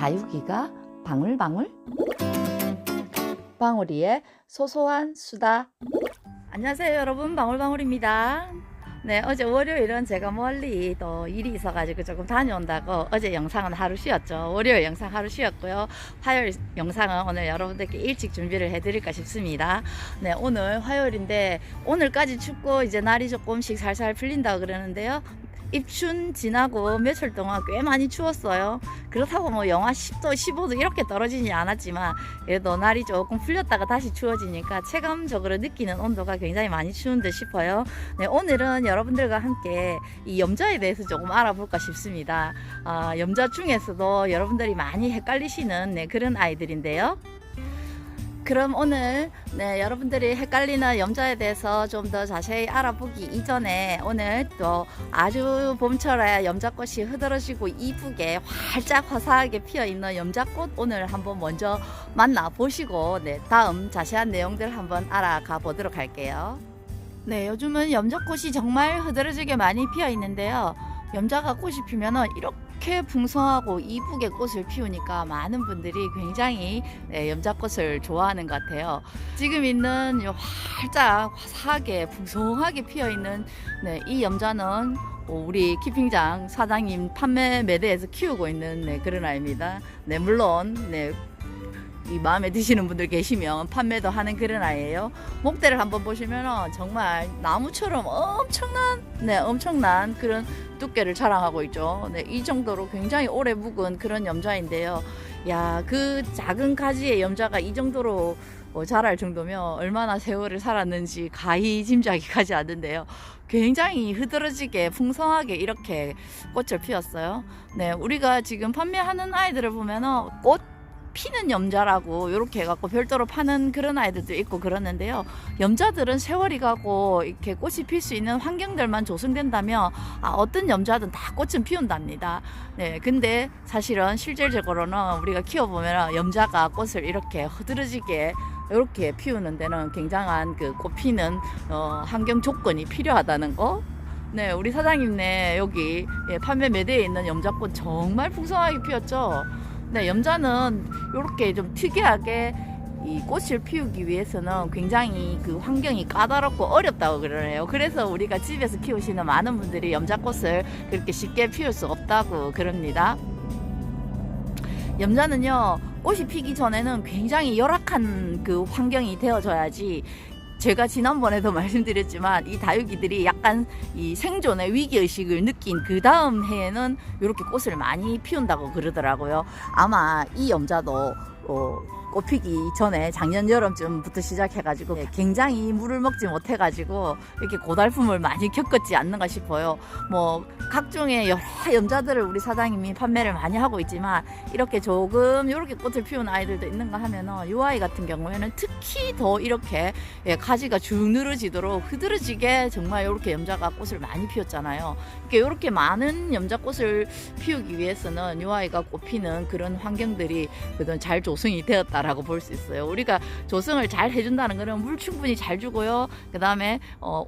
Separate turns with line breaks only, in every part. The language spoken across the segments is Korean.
다육이가 방울방울? 방울이의 소소한 수다. 안녕하세요 여러분, 방울방울입니다. 네, 어제 월요일은 제가 멀리 또 일이 있어가지고 조금 다녀온다고 어제 영상은 하루 쉬었죠. 월요일 영상 하루 쉬었고요. 화요일 영상은 오늘 여러분들께 일찍 준비를 해드릴까 싶습니다. 네, 오늘 화요일인데 오늘까지 춥고 이제 날이 조금씩 살살 풀린다고 그러는데요. 입춘 지나고 며칠 동안 꽤 많이 추웠어요. 그렇다고 뭐 영하 10도, 15도 이렇게 떨어지지 않았지만 그래도 날이 조금 풀렸다가 다시 추워지니까 체감적으로 느끼는 온도가 굉장히 많이 추운 듯 싶어요. 네, 오늘은 여러분들과 함께 이 염자에 대해서 조금 알아볼까 싶습니다. 염자 중에서도 여러분들이 많이 헷갈리시는 그런 아이들인데요. 그럼 오늘 여러분들이 헷갈리는 염자에 대해서 좀 더 자세히 알아보기 이전에 오늘 또 아주 봄철에 염자꽃이 흐드러지고 이쁘게 활짝 화사하게 피어있는 염자꽃 오늘 한번 먼저 만나보시고 다음 자세한 내용들 한번 알아가 보도록 할게요. 네, 요즘은 염자꽃이 정말 흐드러지게 많이 피어있는데요. 염자가 꽃이 피면은 이렇게 풍성하고 이쁘게 꽃을 피우니까 많은 분들이 굉장히 염자꽃을 좋아하는 것 같아요. 지금 있는 활짝 화사하게 풍성하게 피어있는 이 염자는 우리 키핑장 사장님 판매 매대에서 키우고 있는 그런 아이입니다. 물론 이 마음에 드시는 분들 계시면 판매도 하는 그런 아이예요. 목대를 한번 보시면 정말 나무처럼 엄청난 그런 두께를 자랑하고 있죠. 이 정도로 굉장히 오래 묵은 그런 염자인데요. 야, 그 작은 가지의 염자가 이 정도로 자랄 정도면 얼마나 세월을 살았는지 가히 짐작이 가지 않는데요. 굉장히 흐드러지게 풍성하게 이렇게 꽃을 피웠어요. 우리가 지금 판매하는 아이들을 보면은 꽃 피는 염자라고 이렇게 해갖고 별도로 파는 그런 아이들도 있고 그러는데요. 염자들은 세월이 가고 이렇게 꽃이 필 수 있는 환경들만 조성된다면 어떤 염자든 다 꽃은 피운답니다. 근데 사실은 실질적으로는 우리가 키워보면 염자가 꽃을 이렇게 흐드러지게 이렇게 피우는 데는 굉장한 그 꽃 피는 환경 조건이 필요하다는 거. 우리 사장님 여기 판매 매대에 있는 염자꽃 정말 풍성하게 피웠죠. 염자는 이렇게 좀 특이하게 이 꽃을 피우기 위해서는 굉장히 그 환경이 까다롭고 어렵다고 그러네요. 그래서 우리가 집에서 키우시는 많은 분들이 염자꽃을 그렇게 쉽게 피울 수 없다고 그럽니다. 염자는요, 꽃이 피기 전에는 굉장히 열악한 그 환경이 되어져야지. 제가 지난번에도 말씀드렸지만 이 다육이들이 약간 이 생존의 위기의식을 느낀 그 다음 해에는 이렇게 꽃을 많이 피운다고 그러더라고요. 아마 이 염자도 꽃 피기 전에 작년 여름쯤부터 시작해가지고 굉장히 물을 먹지 못해가지고 이렇게 고달픔을 많이 겪었지 않는가 싶어요. 뭐 각종의 여러 염자들을 우리 사장님이 판매를 많이 하고 있지만 이렇게 조금 이렇게 꽃을 피우는 아이들도 있는가 하면은 이 아이 같은 경우에는 특히 더 이렇게 가지가 쭉 늘어지도록 흐드러지게 정말 이렇게 염자가 꽃을 많이 피웠잖아요. 이렇게 많은 염자꽃을 피우기 위해서는 이 아이가 꽃 피는 그런 환경들이 잘 조성이 되었다 라고 볼 수 있어요. 우리가 조성을 잘 해준다는 거는 물 충분히 잘 주고요. 그 다음에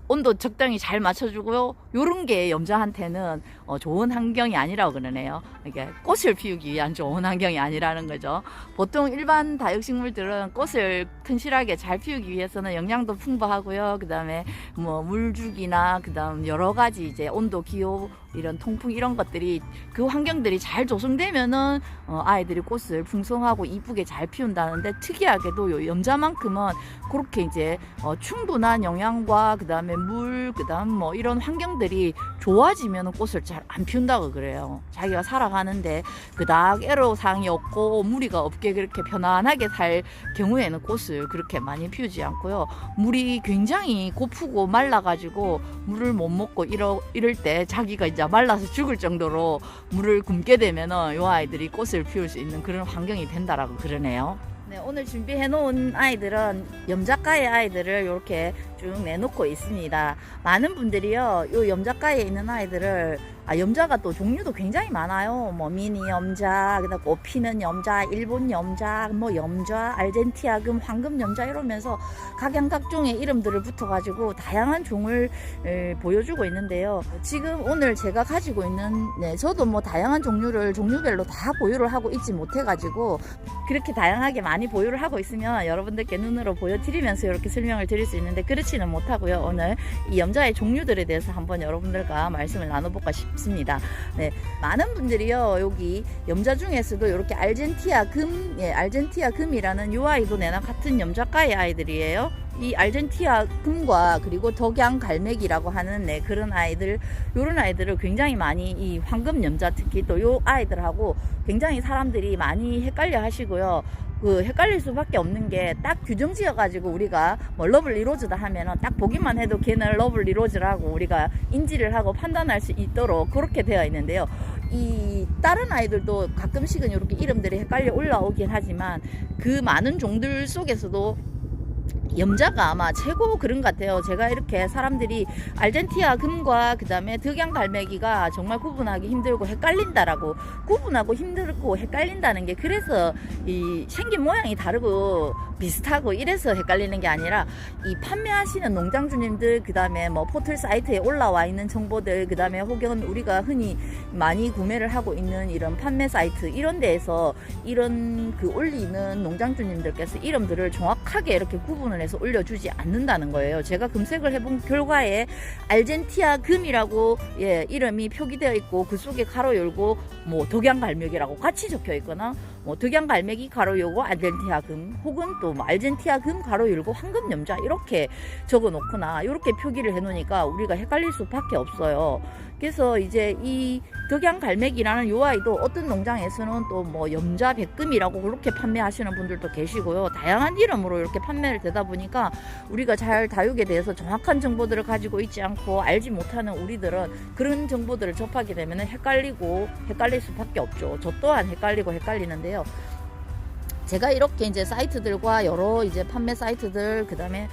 온도 적당히 잘 맞춰주고요. 요런 게 염자한테는 좋은 환경이 아니라고 그러네요. 이게 꽃을 피우기 위한 좋은 환경이 아니라는 거죠. 보통 일반 다육식물들은 꽃을 튼실하게 잘 피우기 위해서는 영양도 풍부하고요. 그 다음에 뭐 물주기나 그 다음 여러 가지 이제 온도, 기후, 이런 통풍 이런 것들이 그 환경들이 잘 조성되면은 아이들이 꽃을 풍성하고 이쁘게 잘 피운다는데 특이하게도 요 염자만큼은 그렇게 이제 충분한 영양과 그 다음에 물, 그 다음 뭐 이런 환경들이 좋아지면 꽃을 잘 안 피운다고 그래요. 자기가 살아가는데 그닥 애로사항이 없고 무리가 없게 그렇게 편안하게 살 경우에는 꽃을 그렇게 많이 피우지 않고요. 물이 굉장히 고프고 말라가지고 물을 못 먹고 이럴 때 자기가 이제 말라서 죽을 정도로 물을 굶게 되면은 요 아이들이 꽃을 피울 수 있는 그런 환경이 된다라고 그러네요. 오늘 준비해 놓은 아이들은 염자과의 아이들을 이렇게 쭉 내놓고 있습니다. 많은 분들이요, 요 염자가에 있는 아이들을 염자가 또 종류도 굉장히 많아요. 뭐 미니 염자, 그다음 꽃피는 염자, 일본 염자, 뭐 염자, 알젠티아금, 황금 염자 이러면서 각양각종의 이름들을 붙어가지고 다양한 종을 보여주고 있는데요. 지금 오늘 제가 가지고 있는 저도 뭐 다양한 종류별로 다 보유를 하고 있지 못해가지고 그렇게 다양하게 많이 보유를 하고 있으면 여러분들께 눈으로 보여드리면서 이렇게 설명을 드릴 수 있는데 그렇지는 못하고요. 오늘 이 염자의 종류들에 대해서 한번 여러분들과 말씀을 나눠볼까 싶습니다. 네, 많은 분들이요, 여기 염자 중에서도 이렇게 알젠티아 금이라는 요 아이도 내나 같은 염자가의 아이들이에요. 이 알젠티아 금과 그리고 덕양 갈매기라고 하는 그런 아이들, 요런 아이들을 굉장히 많이 이 황금 염자 특히 또 요 아이들하고 굉장히 사람들이 많이 헷갈려 하시고요. 헷갈릴 수밖에 없는 게 딱 규정 지어가지고 우리가 뭐 러블리 로즈다 하면은 딱 보기만 해도 걔는 러블리 로즈라고 우리가 인지를 하고 판단할 수 있도록 그렇게 되어 있는데요. 이 다른 아이들도 가끔씩은 이렇게 이름들이 헷갈려 올라오긴 하지만 그 많은 종들 속에서도 염자가 아마 최고 그런 것 같아요. 제가 이렇게 사람들이 알젠티아 금과 그 다음에 덕양 갈매기가 정말 구분하기 힘들고 헷갈린다라고, 구분하고 힘들고 헷갈린다는 게 그래서 이 생긴 모양이 다르고 비슷하고 이래서 헷갈리는 게 아니라 이 판매하시는 농장주님들, 그 다음에 뭐 포털 사이트에 올라와 있는 정보들, 그 다음에 혹은 우리가 흔히 많이 구매를 하고 있는 이런 판매 사이트 이런 데에서 이런 올리는 농장주님들께서 이름들을 정확하게 이렇게 구분을 해서 올려주지 않는다는 거예요. 제가 검색을 해본 결과에 알젠티아 금이라고 이름이 표기되어 있고 그 속에 가로 열고 뭐 덕양 갈매기라고 같이 적혀 있거나 뭐 덕양 갈매기 가로 열고 알젠티아 금, 혹은 또 뭐 알젠티아 금 가로 열고 황금 염자 이렇게 적어 놓거나 이렇게 표기를 해 놓으니까 우리가 헷갈릴 수밖에 없어요. 그래서 이제 이 덕양 갈매기라는 요 아이도 어떤 농장에서는 또 뭐 염자 백금이라고 그렇게 판매하시는 분들도 계시고요. 다양한 이름으로 이렇게 판매를 되다 보니까 우리가 잘 다육에 대해서 정확한 정보들을 가지고 있지 않고 알지 못하는 우리들은 그런 정보들을 접하게 되면 헷갈릴 수밖에 없죠. 저 또한 헷갈리고 헷갈리는데요. 제가 이렇게 이제 사이트들과 여러 이제 판매 사이트들, 그 다음에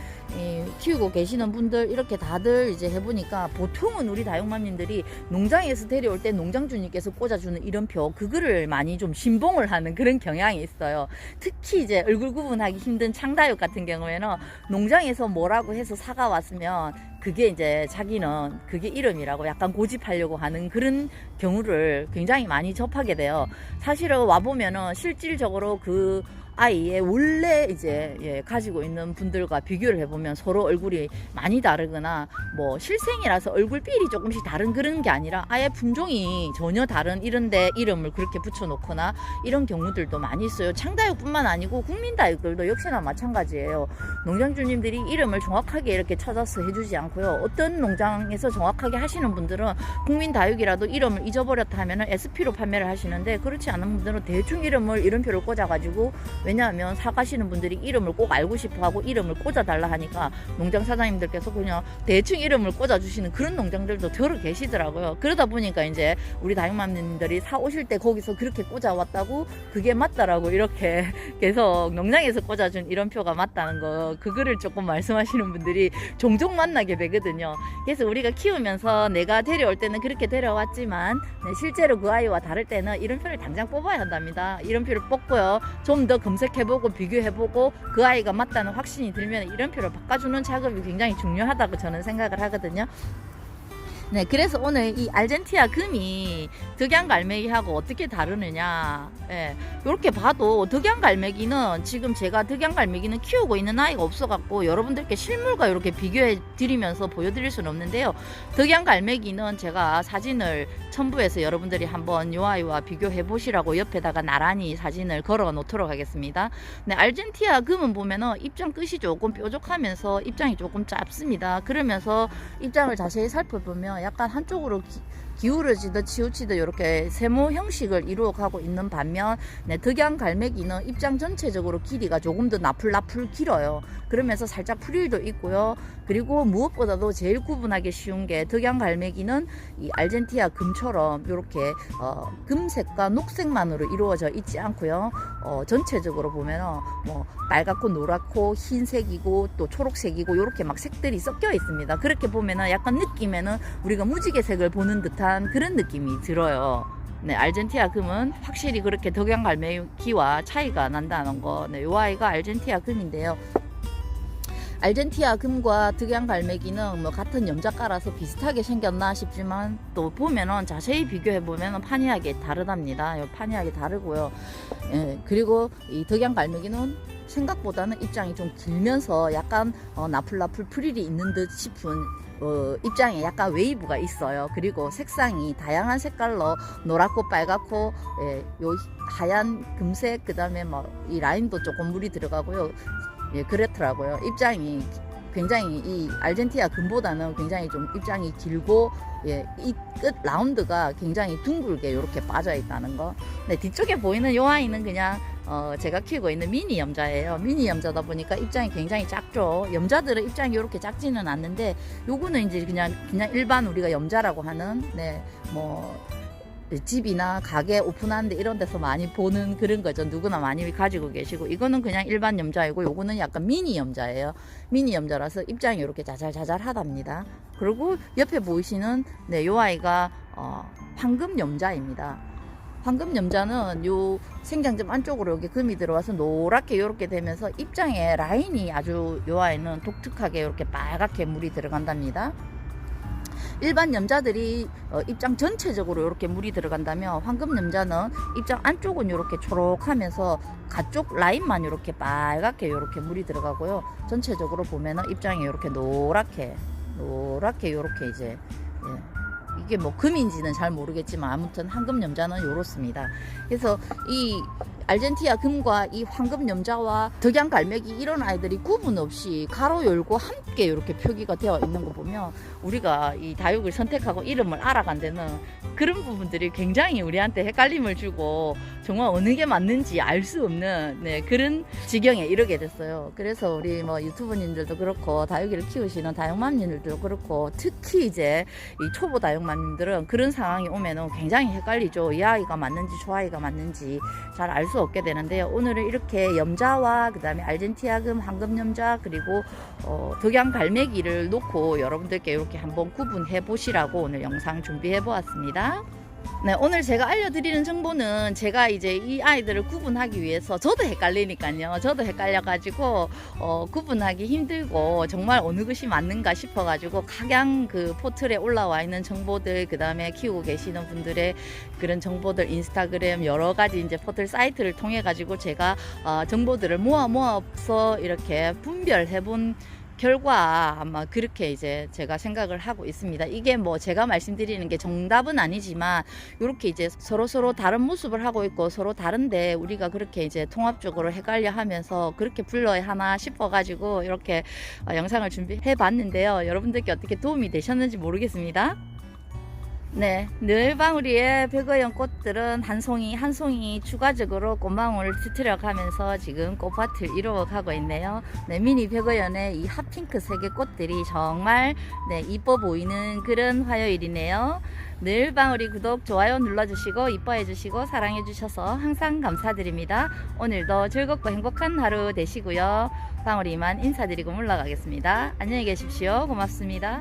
키우고 계시는 분들 이렇게 다들 이제 해보니까 보통은 우리 다육맘님들이 농장에서 데려올 때 농장주님께서 꽂아주는 이름표, 그거를 많이 좀 신봉을 하는 그런 경향이 있어요. 특히 이제 얼굴 구분하기 힘든 창다육 같은 경우에는 농장에서 뭐라고 해서 사가 왔으면 그게 이제 자기는 그게 이름이라고 약간 고집하려고 하는 그런 경우를 굉장히 많이 접하게 돼요. 사실은 와보면은 실질적으로 그 아이의 원래 이제 가지고 있는 분들과 비교를 해보면 서로 얼굴이 많이 다르거나 뭐 실생이라서 얼굴삘이 조금씩 다른 그런 게 아니라 아예 품종이 전혀 다른 이런데 이름을 그렇게 붙여놓거나 이런 경우들도 많이 있어요. 창다육뿐만 아니고 국민다육들도 역시나 마찬가지예요. 농장주님들이 이름을 정확하게 이렇게 찾아서 해주지 않고요. 어떤 농장에서 정확하게 하시는 분들은 국민다육이라도 이름을 잊어버렸다 하면 SP로 판매를 하시는데, 그렇지 않은 분들은 대충 이름표를 꽂아가지고, 왜냐하면 사가시는 분들이 이름을 꼭 알고 싶어하고 이름을 꽂아달라 하니까 농장 사장님들께서 그냥 대충 이름을 꽂아주시는 그런 농장들도 더러 계시더라고요. 그러다 보니까 이제 우리 다육맘님들이 사오실 때 거기서 그렇게 꽂아왔다고 그게 맞다라고 이렇게 계속 농장에서 꽂아준 이름표가 맞다는 거, 그거를 조금 말씀하시는 분들이 종종 만나게 되거든요. 그래서 우리가 키우면서 내가 데려올 때는 그렇게 데려왔지만 실제로 그 아이와 다를 때는 이름표를 당장 뽑아야 한답니다. 이름표를 뽑고요, 좀 더 검색해보고 비교해보고 그 아이가 맞다는 확신이 들면 이름표를 바꿔주는 작업이 굉장히 중요하다고 저는 생각을 하거든요. 네, 그래서 오늘 이 알젠티아 금이 덕양 갈매기하고 어떻게 다르느냐, 이렇게 봐도 덕양 갈매기는 지금 제가 덕양 갈매기는 키우고 있는 아이가 없어갖고 여러분들께 실물과 이렇게 비교해 드리면서 보여드릴 수는 없는데요. 덕양 갈매기는 제가 사진을 첨부해서 여러분들이 한번 요 아이와 비교해 보시라고 옆에다가 나란히 사진을 걸어 놓도록 하겠습니다. 네, 알젠티아 금은 보면은 입장 끝이 조금 뾰족하면서 입장이 조금 짧습니다. 그러면서 입장을 자세히 살펴보면 약간 한쪽으로 기울어지듯 치우치듯 이렇게 세모 형식을 이루어가고 있는 반면 덕양갈매기는 입장 전체적으로 길이가 조금 더 나풀나풀 길어요. 그러면서 살짝 프릴도 있고요. 그리고 무엇보다도 제일 구분하기 쉬운 게 덕양갈매기는 이 알젠티아 금처럼 이렇게 금색과 녹색만으로 이루어져 있지 않고요. 전체적으로 보면은 뭐 빨갛고 노랗고 흰색이고 또 초록색이고 이렇게 막 색들이 섞여 있습니다. 그렇게 보면은 약간 느낌에는 우리가 무지개색을 보는 듯한 그런 느낌이 들어요. 네, 알젠티아 금은 확실히 그렇게 덕양갈매기와 차이가 난다는 거. 네, 요 아이가 알젠티아 금인데요. 알젠티아 금과 덕양갈매기는 뭐 같은 염자가라서 비슷하게 생겼나 싶지만 또 보면은 자세히 비교해 보면은 판이하게 다르답니다. 판이하게 다르고요. 예, 그리고 이 덕양갈매기는 생각보다는 입장이 좀 길면서 약간 나풀나풀 프릴이 있는 듯 싶은 입장에 약간 웨이브가 있어요. 그리고 색상이 다양한 색깔로 노랗고 빨갛고 요 하얀 금색 그다음에 뭐 이 라인도 조금 물이 들어가고요. 예, 그렇더라고요. 입장이 굉장히 이 알젠티아 금보다는 굉장히 좀 입장이 길고 예, 이 끝 라운드가 굉장히 둥글게 이렇게 빠져 있다는 거. 네, 뒤쪽에 보이는 요 아이는 그냥 제가 키우고 있는 미니 염자예요. 미니 염자다 보니까 입장이 굉장히 작죠. 염자들은 입장이 이렇게 작지는 않는데 요거는 이제 그냥 일반 우리가 염자라고 하는 뭐 집이나 가게 오픈하는데 이런 데서 많이 보는 그런 거죠. 누구나 많이 가지고 계시고, 이거는 그냥 일반 염자이고 요거는 약간 미니 염자예요. 미니 염자라서 입장이 이렇게 자잘자잘 하답니다. 그리고 옆에 보이시는 요 아이가 황금 염자입니다. 황금 염자는 요 생장점 안쪽으로 여기 금이 들어와서 노랗게 이렇게 되면서 입장에 라인이 아주 요 아이는 독특하게 이렇게 빨갛게 물이 들어간답니다. 일반 염자들이 입장 전체적으로 이렇게 물이 들어간다면 황금 염자는 입장 안쪽은 이렇게 초록하면서 가쪽 라인만 이렇게 빨갛게 이렇게 물이 들어가고요. 전체적으로 보면은 입장이 이렇게 노랗게 이렇게 이제 이게 뭐 금인지는 잘 모르겠지만 아무튼 황금 염자는 이렇습니다. 그래서 이 알젠티아 금과 이 황금 염자와 덕양갈매기 이런 아이들이 구분 없이 가로 열고 함께 이렇게 표기가 되어 있는 거 보면 우리가 이 다육을 선택하고 이름을 알아간 데는 그런 부분들이 굉장히 우리한테 헷갈림을 주고 정말 어느 게 맞는지 알 수 없는 그런 지경에 이르게 됐어요. 그래서 우리 뭐 유튜버님들도 그렇고 다육이를 키우시는 다육맘님들도 그렇고 특히 이제 이 초보 다육맘님들은 그런 상황이 오면은 굉장히 헷갈리죠. 이 아이가 맞는지 저 아이가 맞는지 잘 알 수 없게 되는데요. 오늘은 이렇게 염자와 그 다음에 알젠티아금, 황금염자 그리고 덕양갈매기를 놓고 여러분들께 이렇게 한번 구분해 보시라고 오늘 영상 준비해 보았습니다. 네, 오늘 제가 알려드리는 정보는 제가 이제 이 아이들을 구분하기 위해서 저도 헷갈리니까요. 저도 헷갈려가지고 구분하기 힘들고 정말 어느 것이 맞는가 싶어가지고 각양 그 포털에 올라와 있는 정보들, 그 다음에 키우고 계시는 분들의 그런 정보들, 인스타그램 여러 가지 이제 포털 사이트를 통해 가지고 제가 정보들을 모아서 이렇게 분별해본 결과 아마 그렇게 이제 제가 생각을 하고 있습니다. 이게 뭐 제가 말씀드리는 게 정답은 아니지만 이렇게 이제 서로 다른 모습을 하고 있고 서로 다른데 우리가 그렇게 이제 통합적으로 헷갈려 하면서 그렇게 불러야 하나 싶어가지고 이렇게 영상을 준비해 봤는데요. 여러분들께 어떻게 도움이 되셨는지 모르겠습니다. 네, 늘방울이의 백어연 꽃들은 한 송이 한 송이 추가적으로 꽃망울을 터뜨려 가면서 지금 꽃밭을 이루어가고 있네요. 네, 미니 백어연의 이 핫핑크색의 꽃들이 정말 이뻐 보이는 그런 화요일이네요. 늘방울이 구독, 좋아요 눌러주시고 이뻐해 주시고 사랑해 주셔서 항상 감사드립니다. 오늘도 즐겁고 행복한 하루 되시고요. 방울이 이만 인사드리고 물러가겠습니다. 안녕히 계십시오. 고맙습니다.